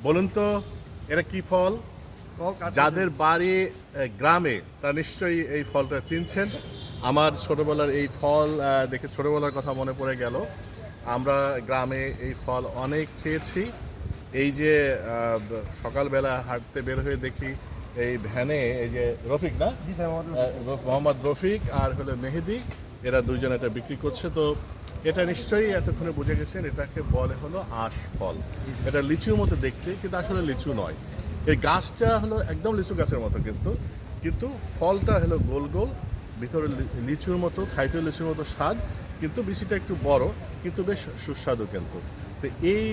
বলুন তো এটা কি ফল? যাদের বাড়ি গ্রামে তারা নিশ্চয়ই এই ফলটা চিনছেন। আমার ছোটবেলার এই ফল দেখে ছোটবেলার কথা মনে পড়ে গেল। আমরা গ্রামে এই ফল অনেক খেয়েছি। এই যে সকালবেলা হাঁটতে বের হয়ে দেখি এই ভ্যানে এই যে রফিক না, জি স্যার, মোহাম্মদ রফিক আর হলো মেহেদি, এরা দুইজন এটা বিক্রি করছে। তো এটা নিশ্চয়ই এতক্ষণে বুঝে গেছেন, এটাকে বলে হলো আঁশ ফল। এটা লিচুর মতো দেখতে, কিন্তু আসলে লিচু নয়। এই গাছটা হলো একদম লিচু গাছের মতো, কিন্তু কিন্তু ফলটা হলো গোল গোল, ভিতরে লিচুর মতো, খাইতে লিচুর মতো স্বাদ, কিন্তু বিচিটা একটু বড়, কিন্তু বেশ সুস্বাদু কিন্তু। তো এই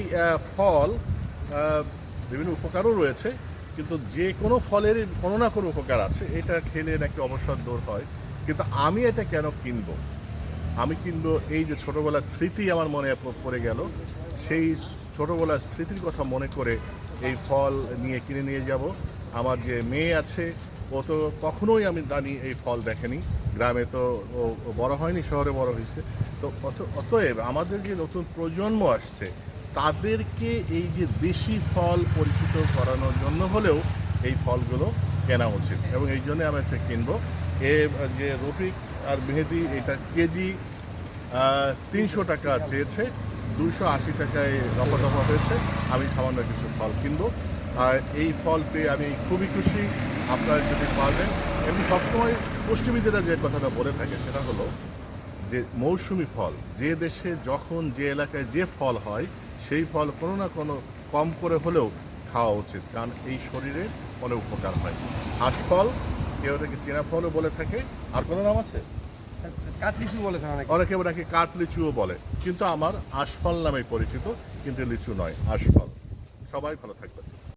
ফল বিভিন্ন উপকারও রয়েছে, কিন্তু যে কোনো ফলের কোনো না কোনো উপকার আছে। এটা খেলে নাকি অবসাদ দূর হয়। কিন্তু আমি এটা কেন কিনবো? আমি কিনবো এই যে ছোটোবেলার স্মৃতি আমার মনে পড়ে গেল, সেই ছোটোবেলার স্মৃতির কথা মনে করে এই ফল কিনে নিয়ে যাব। আমার যে মেয়ে আছে, ও তো কখনোই আমি জানি এই ফল দেখেনি। গ্রামে তো ও বড় হয়নি, শহরে বড় হয়েছে। তো অতএব আমাদের যে নতুন প্রজন্ম আসছে, তাদেরকে এই যে দেশি ফল পরিচিত করানোর জন্য হলেও এই ফলগুলো কেনা উচিত, এবং এই জন্যে আমি হচ্ছে কিনবো। এ যে রফিক আর মেহেদি, এটা কেজি 300 টাকা চেয়েছে, 280 টাকায় রফা হয়েছে। আমি সামান্য কিছু ফল কিনবো, আর এই ফল পেয়ে আমি খুবই খুশি। আপনারা যদি পারবেন, এমনি সবসময় পুষ্টিবিদেরা যে কথাটা বলে থাকে সেটা হলো যে মৌসুমি ফল, যে দেশে যখন যে এলাকায় যে ফল হয়, সেই ফল কোনো না কোনো কম করে হলেও খাওয়া উচিত, কারণ এই শরীরে অনেক উপকার হয়। আঁশফল, কেউ এটাকে চেনা ফলও বলে থাকে। আর কোনো নাম আছে? কাঠলিচু বলে স্যার অনেকে। অনেকে ওটাকে কাঠ লিচুও বলে, কিন্তু আমার আঁশফল নামে পরিচিত, কিন্তু লিচু নয়, আঁশফল। সবাই ভালো থাকবেন।